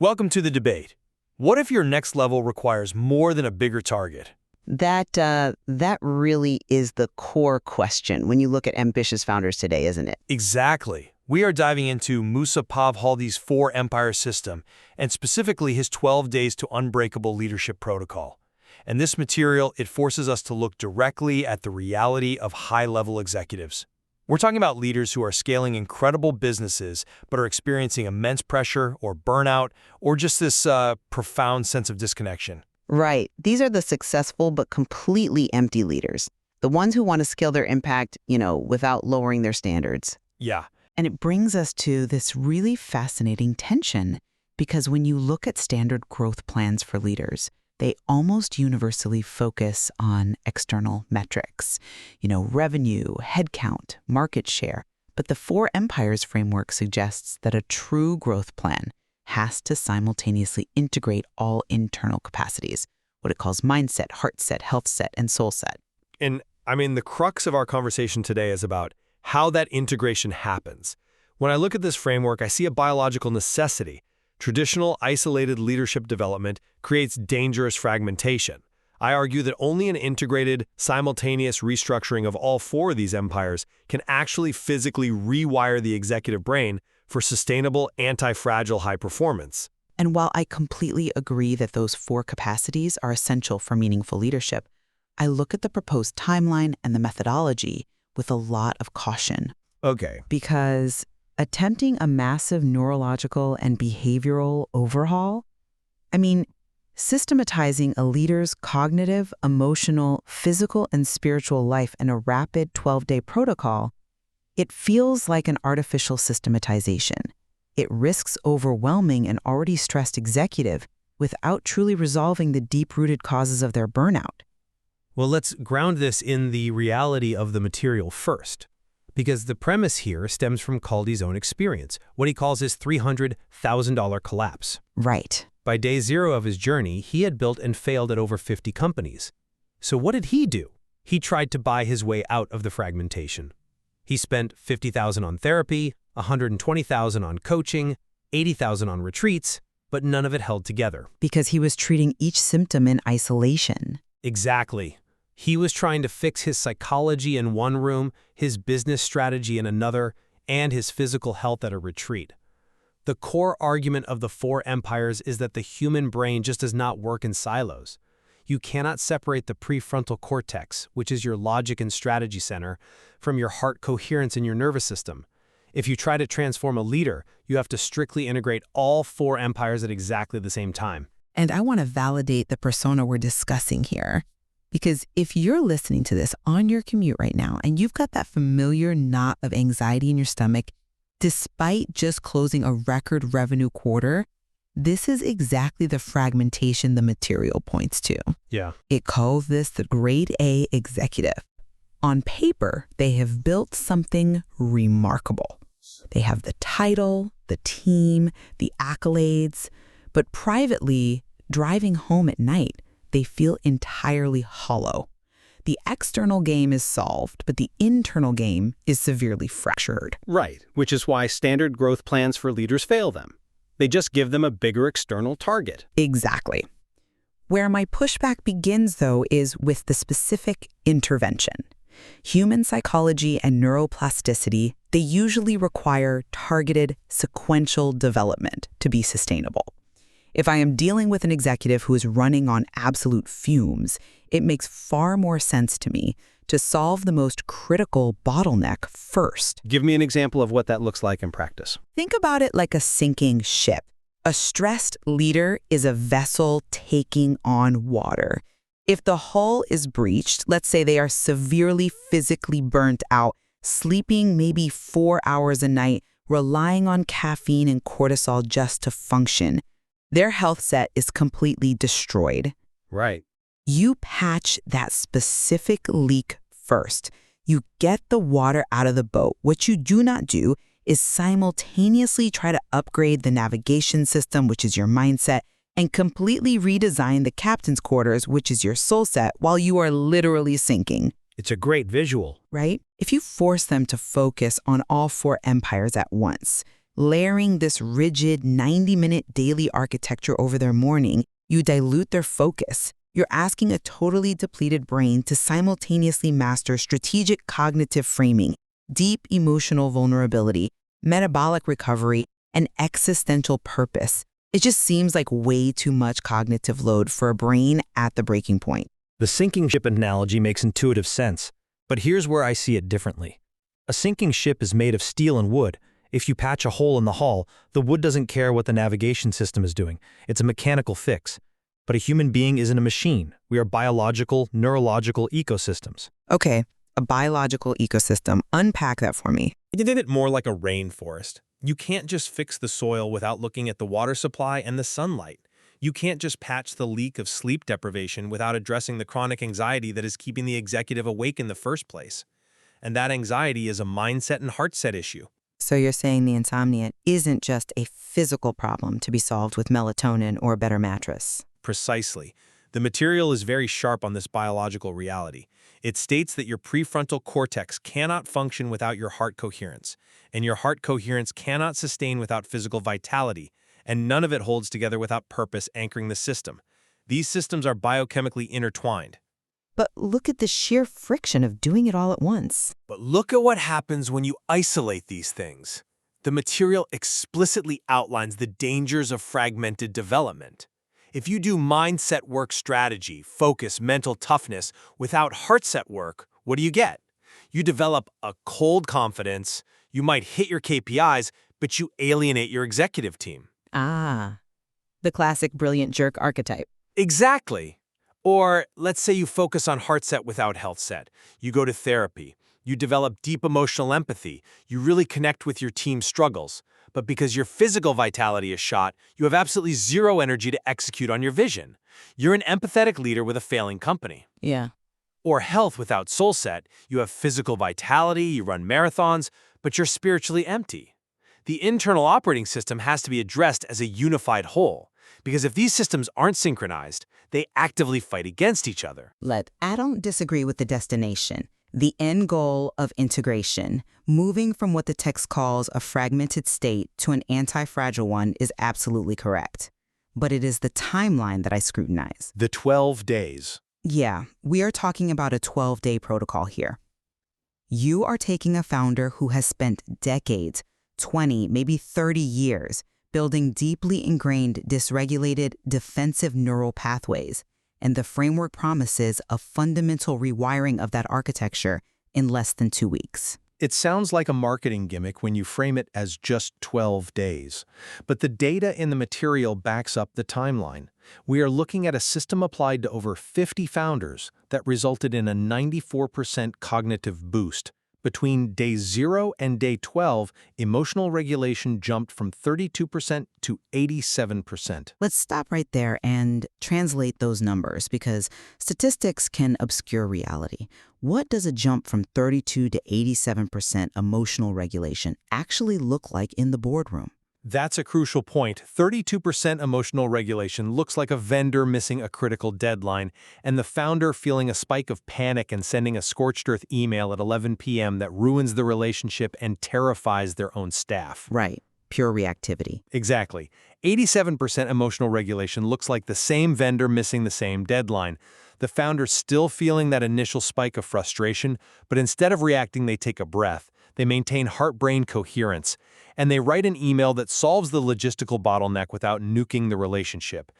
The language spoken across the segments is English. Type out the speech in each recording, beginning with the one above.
Welcome to the debate. What if your next level requires more than a bigger target? That really is the core question when you look at ambitious founders today, isn't it? Exactly. We are diving into Musa Pavhaldi's 4-Empire system, and specifically his 12 Days to Unbreakable Leadership Protocol. And this material, it forces us to look directly at the reality of high-level executives. We're talking about leaders who are scaling incredible businesses but are experiencing immense pressure or burnout or just this profound sense of disconnection. Right. These are the successful but completely empty leaders. The ones who want to scale their impact, without lowering their standards. Yeah. And it brings us to this really fascinating tension, because when you look at standard growth plans for leaders, they almost universally focus on external metrics, revenue, headcount, market share. But the 4 Empires framework suggests that a true growth plan has to simultaneously integrate all internal capacities, what it calls mindset, Heartset, Healthset, and Soulset. And the crux of our conversation today is about how that integration happens. When I look at this framework, I see a biological necessity. Traditional, isolated leadership development creates dangerous fragmentation. I argue that only an integrated, simultaneous restructuring of all 4 of these empires can actually physically rewire the executive brain for sustainable, anti-fragile high performance. And while I completely agree that those 4 capacities are essential for meaningful leadership, I look at the proposed timeline and the methodology with a lot of caution. Okay. Because attempting a massive neurological and behavioral overhaul, systematizing a leader's cognitive, emotional, physical, and spiritual life in a rapid 12-day protocol, it feels like an artificial systematization. It risks overwhelming an already stressed executive without truly resolving the deep-rooted causes of their burnout. Well, let's ground this in the reality of the material first, because the premise here stems from Kaldi's own experience, what he calls his $300,000 collapse. Right. By day 0 of his journey, he had built and failed at over 50 companies. So what did he do? He tried to buy his way out of the fragmentation. He spent $50,000 on therapy, $120,000 on coaching, $80,000 on retreats, but none of it held together. Because he was treating each symptom in isolation. Exactly. He was trying to fix his psychology in one room, his business strategy in another, and his physical health at a retreat. The core argument of the 4 Empires is that the human brain just does not work in silos. You cannot separate the prefrontal cortex, which is your logic and strategy center, from your heart coherence in your nervous system. If you try to transform a leader, you have to strictly integrate all 4 Empires at exactly the same time. And I want to validate the persona we're discussing here. Because if you're listening to this on your commute right now and you've got that familiar knot of anxiety in your stomach, despite just closing a record revenue quarter, this is exactly the fragmentation the material points to. Yeah. It calls this the grade A executive. On paper, they have built something remarkable. They have the title, the team, the accolades, but privately, driving home at night, they feel entirely hollow. The external game is solved, but the internal game is severely fractured. Right, which is why standard growth plans for leaders fail them. They just give them a bigger external target. Exactly. Where my pushback begins, though, is with the specific intervention. Human psychology and neuroplasticity, they usually require targeted, sequential development to be sustainable. If I am dealing with an executive who is running on absolute fumes, it makes far more sense to me to solve the most critical bottleneck first. Give me an example of what that looks like in practice. Think about it like a sinking ship. A stressed leader is a vessel taking on water. If the hull is breached, let's say they are severely physically burnt out, sleeping maybe 4 hours a night, relying on caffeine and cortisol just to function, their health set is completely destroyed. Right. You patch that specific leak first. You get the water out of the boat. What you do not do is simultaneously try to upgrade the navigation system, which is your mindset, and completely redesign the captain's quarters, which is your soul set, while you are literally sinking. It's a great visual. Right? If you force them to focus on all 4 empires at once, Layering this rigid 90-minute daily architecture over their morning, you dilute their focus. You're asking a totally depleted brain to simultaneously master strategic cognitive framing, deep emotional vulnerability, metabolic recovery, and existential purpose. It just seems like way too much cognitive load for a brain at the breaking point. The sinking ship analogy makes intuitive sense, but here's where I see it differently. A sinking ship is made of steel and wood. If you patch a hole in the hull, the wood doesn't care what the navigation system is doing. It's a mechanical fix. But a human being isn't a machine. We are biological, neurological ecosystems. Okay, a biological ecosystem. Unpack that for me. You did it more like a rainforest. You can't just fix the soil without looking at the water supply and the sunlight. You can't just patch the leak of sleep deprivation without addressing the chronic anxiety that is keeping the executive awake in the first place. And that anxiety is a mindset and heartset issue. So you're saying the insomnia isn't just a physical problem to be solved with melatonin or a better mattress? Precisely. The material is very sharp on this biological reality. It states that your prefrontal cortex cannot function without your heart coherence, and your heart coherence cannot sustain without physical vitality, and none of it holds together without purpose anchoring the system. These systems are biochemically intertwined. But look at the sheer friction of doing it all at once. But look at what happens when you isolate these things. The material explicitly outlines the dangers of fragmented development. If you do mindset work strategy, focus, mental toughness without heartset work, what do you get? You develop a cold confidence, you might hit your KPIs, but you alienate your executive team. Ah, the classic brilliant jerk archetype. Exactly. Or let's say you focus on Heartset without Healthset. You go to therapy. You develop deep emotional empathy. You really connect with your team's struggles. But because your physical vitality is shot, you have absolutely zero energy to execute on your vision. You're an empathetic leader with a failing company. Yeah. Or Health without Soulset. You have physical vitality, you run marathons, but you're spiritually empty. The internal operating system has to be addressed as a unified whole. Because if these systems aren't synchronized, they actively fight against each other. I don't disagree with the destination. The end goal of integration, moving from what the text calls a fragmented state to an anti-fragile one, is absolutely correct. But it is the timeline that I scrutinize. The 12 days. Yeah, we are talking about a 12-day protocol here. You are taking a founder who has spent decades, 20, maybe 30 years, building deeply ingrained, dysregulated, defensive neural pathways, and the framework promises a fundamental rewiring of that architecture in less than 2 weeks. It sounds like a marketing gimmick when you frame it as just 12 days. But the data in the material backs up the timeline. We are looking at a system applied to over 50 founders that resulted in a 94% cognitive boost. Between day 0 and day 12, emotional regulation jumped from 32% to 87%. Let's stop right there and translate those numbers, because statistics can obscure reality. What does a jump from 32 to 87% emotional regulation actually look like in the boardroom? That's a crucial point. 32% emotional regulation looks like a vendor missing a critical deadline, and the founder feeling a spike of panic and sending a scorched earth email at 11 p.m. that ruins the relationship and terrifies their own staff. Right. Pure reactivity. Exactly. 87% emotional regulation looks like the same vendor missing the same deadline. The founder's still feeling that initial spike of frustration, but instead of reacting, they take a breath. They maintain heart-brain coherence, and they write an email that solves the logistical bottleneck without nuking the relationship.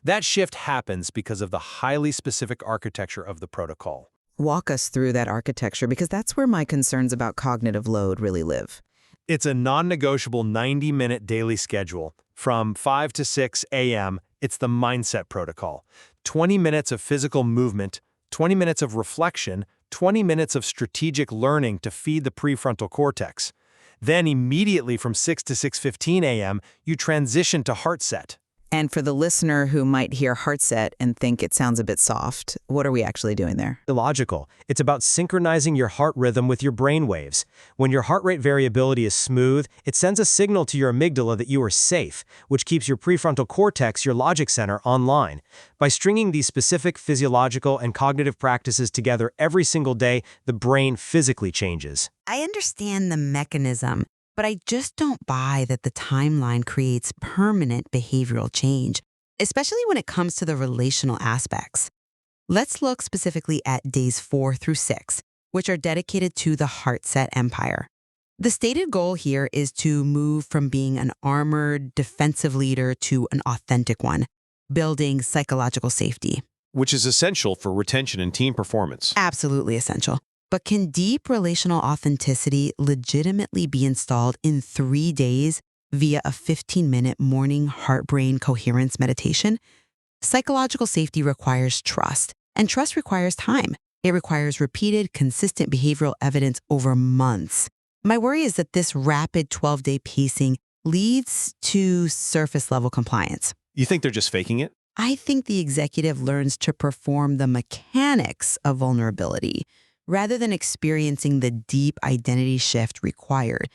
That shift happens because of the highly specific architecture of the protocol. Walk us through that architecture, because that's where my concerns about cognitive load really live. It's a non-negotiable 90-minute daily schedule. From 5 to 6 a.m., it's the mindset protocol. 20 minutes of physical movement, 20 minutes of reflection, 20 minutes of strategic learning to feed the prefrontal cortex. Then immediately from 6 to 6:15 a.m., you transition to Heartset. And for the listener who might hear Heartset and think it sounds a bit soft, what are we actually doing there? Illogical. It's about synchronizing your heart rhythm with your brain waves. When your heart rate variability is smooth, it sends a signal to your amygdala that you are safe, which keeps your prefrontal cortex, your logic center, online. By stringing these specific physiological and cognitive practices together every single day, the brain physically changes. I understand the mechanism, but I just don't buy that the timeline creates permanent behavioral change, especially when it comes to the relational aspects. Let's look specifically at days 4 through 6, which are dedicated to the Heartset empire. The stated goal here is to move from being an armored, defensive leader to an authentic one, building psychological safety. Which is essential for retention and team performance. Absolutely essential. But can deep relational authenticity legitimately be installed in 3 days via a 15-minute morning heart-brain coherence meditation? Psychological safety requires trust, and trust requires time. It requires repeated, consistent behavioral evidence over months. My worry is that this rapid 12-day pacing leads to surface-level compliance. You think they're just faking it? I think the executive learns to perform the mechanics of vulnerability rather than experiencing the deep identity shift required.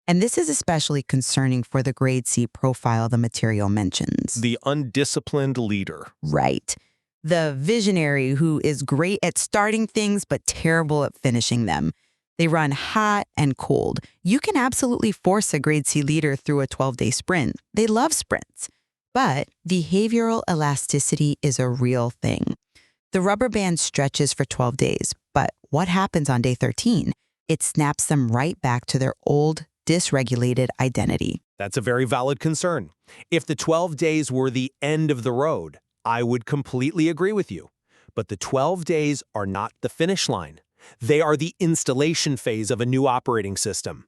And this is especially concerning for the grade C profile the material mentions. The undisciplined leader. Right. The visionary who is great at starting things but terrible at finishing them. They run hot and cold. You can absolutely force a grade C leader through a 12-day sprint. They love sprints. But behavioral elasticity is a real thing. The rubber band stretches for 12 days, but what happens on day 13? It snaps them right back to their old, dysregulated identity. That's a very valid concern. If the 12 days were the end of the road, I would completely agree with you. But the 12 days are not the finish line. They are the installation phase of a new operating system.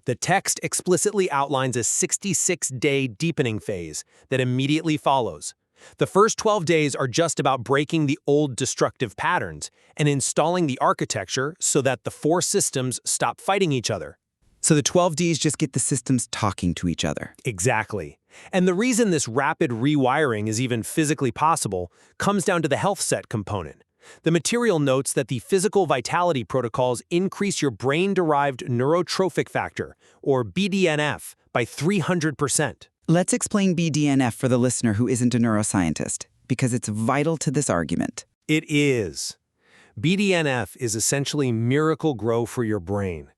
The text explicitly outlines a 66-day deepening phase that immediately follows. The first 12 days are just about breaking the old destructive patterns and installing the architecture so that the 4 systems stop fighting each other. So the 12 Ds just get the systems talking to each other. Exactly. And the reason this rapid rewiring is even physically possible comes down to the Healthset component. The material notes that the physical vitality protocols increase your brain-derived neurotrophic factor, or BDNF, by 300%. Let's explain BDNF for the listener who isn't a neuroscientist, because it's vital to this argument. It is. BDNF is essentially miracle grow for your brain.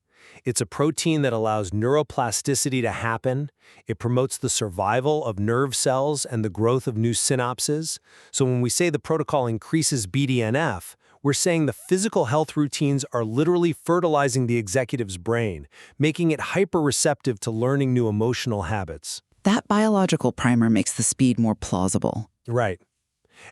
It's a protein that allows neuroplasticity to happen. It promotes the survival of nerve cells and the growth of new synapses. So when we say the protocol increases BDNF, we're saying the physical health routines are literally fertilizing the executive's brain, making it hyper-receptive to learning new emotional habits. That biological primer makes the speed more plausible. Right.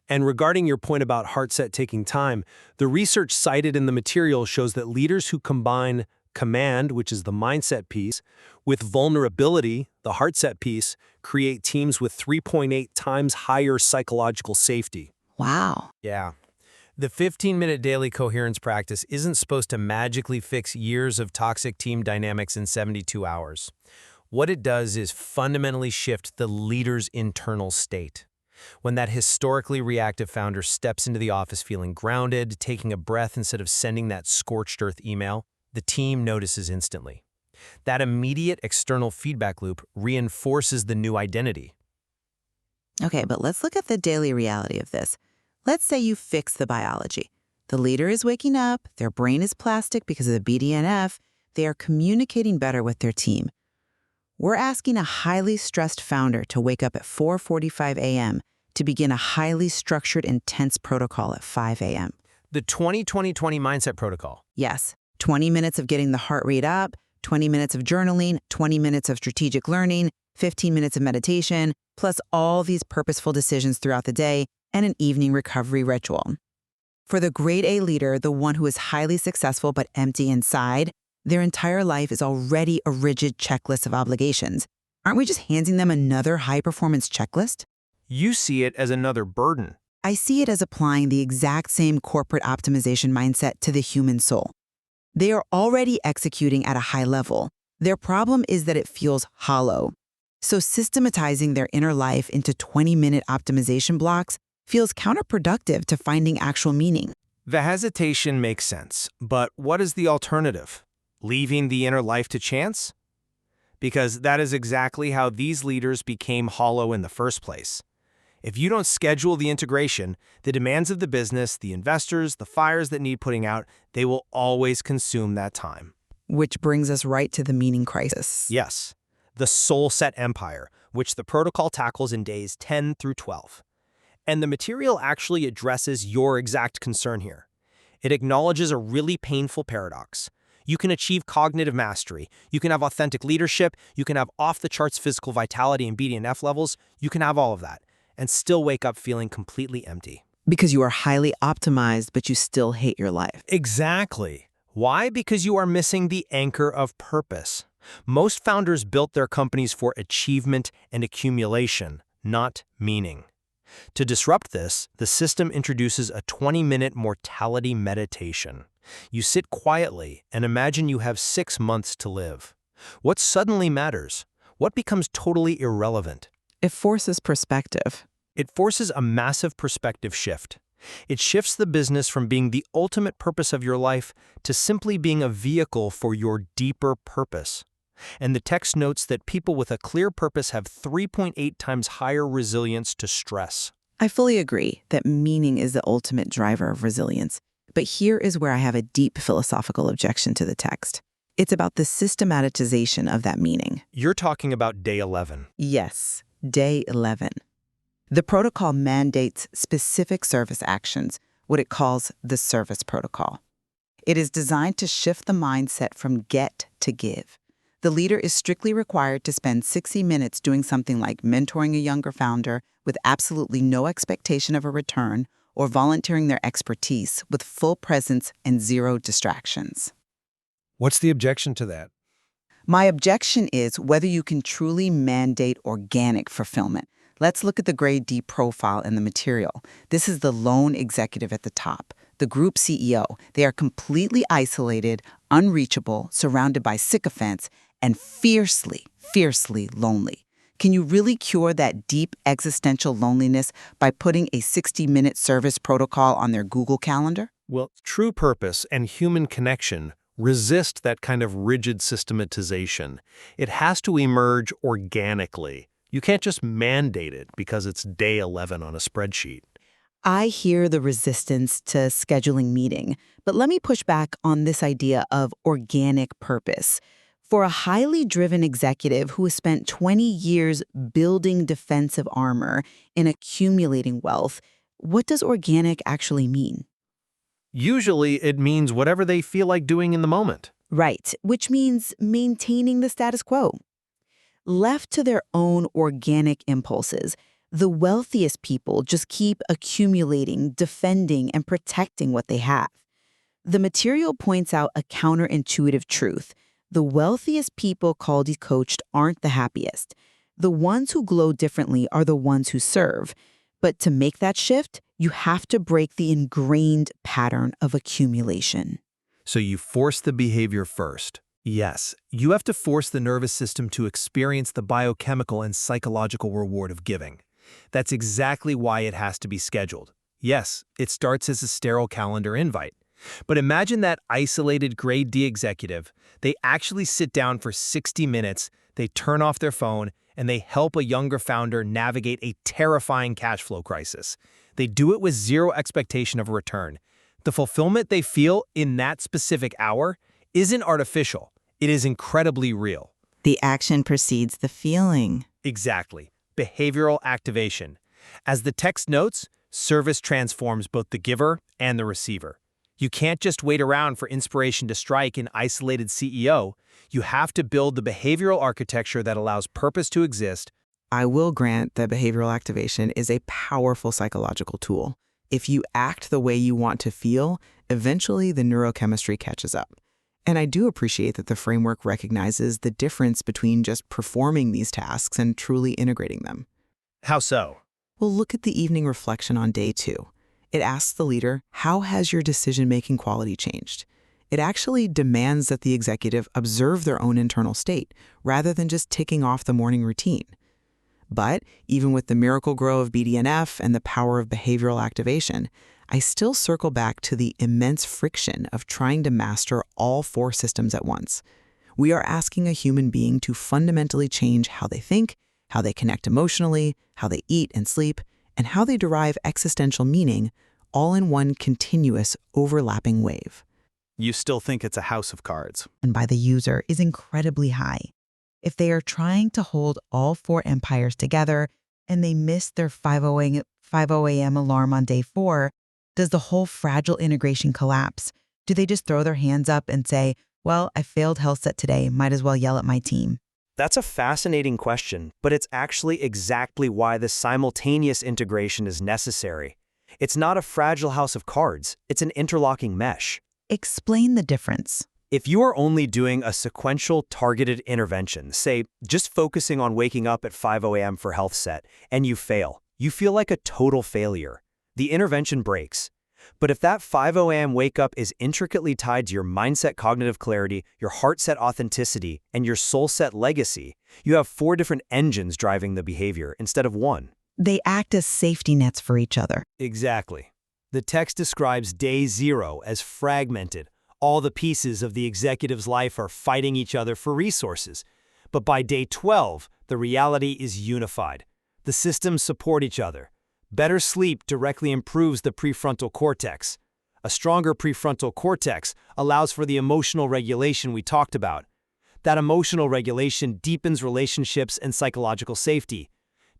And regarding your point about Heartset taking time, the research cited in the material shows that leaders who combine command, which is the mindset piece, with vulnerability, the Heartset piece, create teams with 3.8 times higher psychological safety. Wow. Yeah. The 15-minute daily coherence practice isn't supposed to magically fix years of toxic team dynamics in 72 hours. What it does is fundamentally shift the leader's internal state. When that historically reactive founder steps into the office feeling grounded, taking a breath instead of sending that scorched earth email, the team notices instantly. That immediate external feedback loop reinforces the new identity. Okay, but let's look at the daily reality of this. Let's say you fix the biology. The leader is waking up, their brain is plastic because of the BDNF, they are communicating better with their team. We're asking a highly stressed founder to wake up at 4:45 a.m. to begin a highly structured, intense protocol at 5 a.m. The 20-20-20 mindset protocol. Yes, 20 minutes of getting the heart rate up, 20 minutes of journaling, 20 minutes of strategic learning, 15 minutes of meditation, plus all these purposeful decisions throughout the day, and an evening recovery ritual. For the grade A leader, the one who is highly successful but empty inside, their entire life is already a rigid checklist of obligations. Aren't we just handing them another high-performance checklist? You see it as another burden. I see it as applying the exact same corporate optimization mindset to the human soul. They are already executing at a high level. Their problem is that it feels hollow. So systematizing their inner life into 20-minute optimization blocks feels counterproductive to finding actual meaning. The hesitation makes sense, but what is the alternative? Leaving the inner life to chance? Because that is exactly how these leaders became hollow in the first place. If you don't schedule the integration, the demands of the business, the investors, the fires that need putting out, they will always consume that time. Which brings us right to the meaning crisis. Yes, the Soulset empire, which the protocol tackles in days 10 through 12. And the material actually addresses your exact concern here. It acknowledges a really painful paradox. You can achieve cognitive mastery, you can have authentic leadership, you can have off-the-charts physical vitality and BDNF levels, you can have all of that, and still wake up feeling completely empty. Because you are highly optimized, but you still hate your life. Exactly. Why? Because you are missing the anchor of purpose. Most founders built their companies for achievement and accumulation, not meaning. To disrupt this, the system introduces a 20-minute mortality meditation. You sit quietly and imagine you have 6 months to live. What suddenly matters? What becomes totally irrelevant? It forces perspective. It forces a massive perspective shift. It shifts the business from being the ultimate purpose of your life to simply being a vehicle for your deeper purpose. And the text notes that people with a clear purpose have 3.8 times higher resilience to stress. I fully agree that meaning is the ultimate driver of resilience. But here is where I have a deep philosophical objection to the text. It's about the systematization of that meaning. You're talking about day 11. Yes, day 11. The protocol mandates specific service actions, what it calls the service protocol. It is designed to shift the mindset from get to give. The leader is strictly required to spend 60 minutes doing something like mentoring a younger founder with absolutely no expectation of a return, or volunteering their expertise with full presence and zero distractions. What's the objection to that? My objection is whether you can truly mandate organic fulfillment. Let's look at the grade D profile in the material. This is the lone executive at the top, the group CEO. They are completely isolated, unreachable, surrounded by sycophants, and fiercely, fiercely lonely. Can you really cure that deep existential loneliness by putting a 60-minute service protocol on their Google Calendar? Well, true purpose and human connection resist that kind of rigid systematization. It has to emerge organically. You can't just mandate it because it's day 11 on a spreadsheet. I hear the resistance to scheduling meeting, but let me push back on this idea of organic purpose. For a highly driven executive who has spent 20 years building defensive armor and accumulating wealth, what does organic actually mean? Usually, it means whatever they feel like doing in the moment. Right, which means maintaining the status quo. Left to their own organic impulses, the wealthiest people just keep accumulating, defending, and protecting what they have. The material points out a counterintuitive truth. The wealthiest people called decoached aren't the happiest. The ones who glow differently are the ones who serve. But to make that shift, you have to break the ingrained pattern of accumulation. So you force the behavior first. Yes, you have to force the nervous system to experience the biochemical and psychological reward of giving. That's exactly why it has to be scheduled. Yes, it starts as a sterile calendar invite. But imagine that isolated grade D executive. They actually sit down for 60 minutes, they turn off their phone, and they help a younger founder navigate a terrifying cash flow crisis. They do it with zero expectation of a return. The fulfillment they feel in that specific hour isn't artificial. It is incredibly real. The action precedes the feeling. Exactly. Behavioral activation. As the text notes, service transforms both the giver and the receiver. You can't just wait around for inspiration to strike an isolated CEO. You have to build the behavioral architecture that allows purpose to exist. I will grant that behavioral activation is a powerful psychological tool. If you act the way you want to feel, eventually the neurochemistry catches up. And I do appreciate that the framework recognizes the difference between just performing these tasks and truly integrating them. How so? Well, look at the evening reflection on day 2. It asks the leader, how has your decision-making quality changed? It actually demands that the executive observe their own internal state, rather than just ticking off the morning routine. But even with the miracle grow of BDNF and the power of behavioral activation, I still circle back to the immense friction of trying to master all 4 systems at once. We are asking a human being to fundamentally change how they think, how they connect emotionally, how they eat and sleep, and how they derive existential meaning, all in one continuous, overlapping wave. You still think it's a house of cards. And by the user is incredibly high. If they are trying to hold all 4 empires together and they miss their 5:00 a.m. alarm on day 4, does the whole fragile integration collapse? Do they just throw their hands up and say, well, I failed Healthset today, might as well yell at my team? That's a fascinating question, but it's actually exactly why this simultaneous integration is necessary. It's not a fragile house of cards, it's an interlocking mesh. Explain the difference. If you are only doing a sequential targeted intervention, say just focusing on waking up at 5:00 a.m. for Healthset, and you fail, you feel like a total failure. The intervention breaks. But if that 5:00 a.m. wake up is intricately tied to your mindset cognitive clarity, your Heartset authenticity, and your Soulset legacy, you have 4 different engines driving the behavior instead of one. They act as safety nets for each other. Exactly. The text describes day 0 as fragmented. All the pieces of the executive's life are fighting each other for resources. But by day 12, the reality is unified. The systems support each other. Better sleep directly improves the prefrontal cortex. A stronger prefrontal cortex allows for the emotional regulation we talked about. That emotional regulation deepens relationships and psychological safety.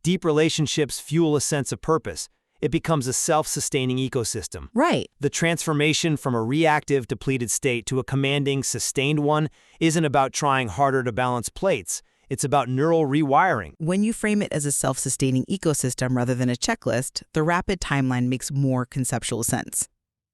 Deep relationships fuel a sense of purpose. It becomes a self-sustaining ecosystem. Right. The transformation from a reactive, depleted state to a commanding, sustained one isn't about trying harder to balance plates. It's about neural rewiring. When you frame it as a self-sustaining ecosystem rather than a checklist, the rapid timeline makes more conceptual sense.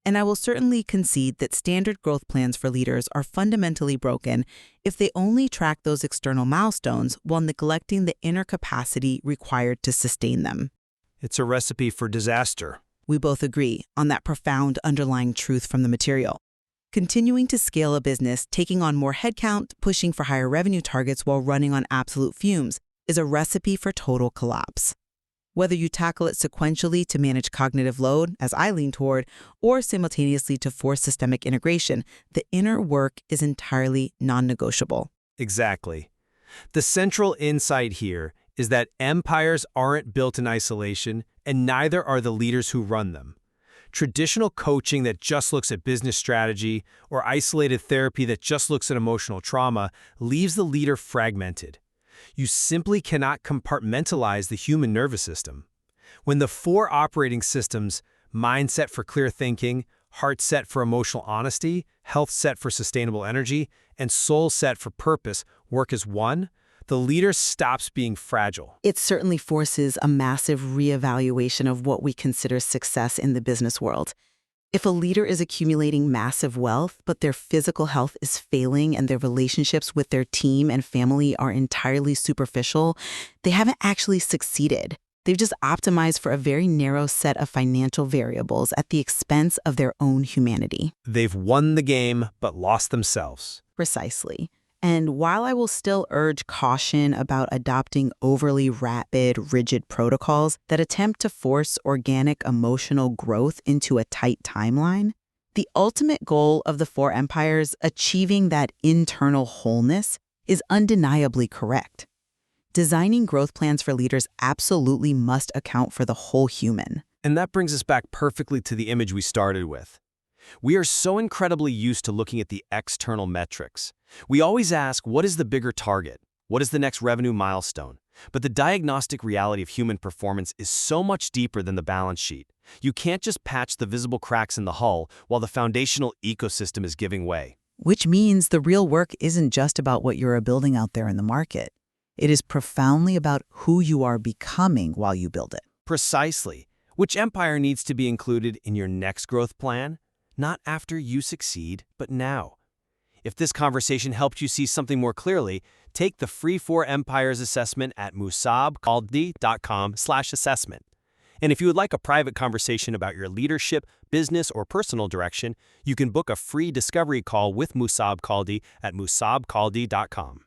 And I will certainly concede that standard growth plans for leaders are fundamentally broken if they only track those external milestones while neglecting the inner capacity required to sustain them. It's a recipe for disaster. We both agree on that profound underlying truth from the material. Continuing to scale a business, taking on more headcount, pushing for higher revenue targets while running on absolute fumes is a recipe for total collapse. Whether you tackle it sequentially to manage cognitive load, as I lean toward, or simultaneously to force systemic integration, the inner work is entirely non-negotiable. Exactly. The central insight here is that empires aren't built in isolation, and neither are the leaders who run them. Traditional coaching that just looks at business strategy or isolated therapy that just looks at emotional trauma leaves the leader fragmented. You simply cannot compartmentalize the human nervous system. When the 4 operating systems, mindset for clear thinking, Heartset for emotional honesty, Healthset for sustainable energy, and Soulset for purpose, work as one, the leader stops being fragile. It certainly forces a massive reevaluation of what we consider success in the business world. If a leader is accumulating massive wealth, but their physical health is failing and their relationships with their team and family are entirely superficial, they haven't actually succeeded. They've just optimized for a very narrow set of financial variables at the expense of their own humanity. They've won the game, but lost themselves. Precisely. And while I will still urge caution about adopting overly rapid, rigid protocols that attempt to force organic emotional growth into a tight timeline, the ultimate goal of the 4 empires, achieving that internal wholeness, is undeniably correct. Designing growth plans for leaders absolutely must account for the whole human. And that brings us back perfectly to the image we started with. We are so incredibly used to looking at the external metrics. We always ask, what is the bigger target? What is the next revenue milestone? But the diagnostic reality of human performance is so much deeper than the balance sheet. You can't just patch the visible cracks in the hull while the foundational ecosystem is giving way. Which means the real work isn't just about what you're building out there in the market. It is profoundly about who you are becoming while you build it. Precisely. Which empire needs to be included in your next growth plan? Not after you succeed, but now. If this conversation helped you see something more clearly, take the free 4 Empires assessment at musabkhaldi.com/assessment. And if you would like a private conversation about your leadership, business, or personal direction, you can book a free discovery call with Musab Khaldi at musabkhaldi.com.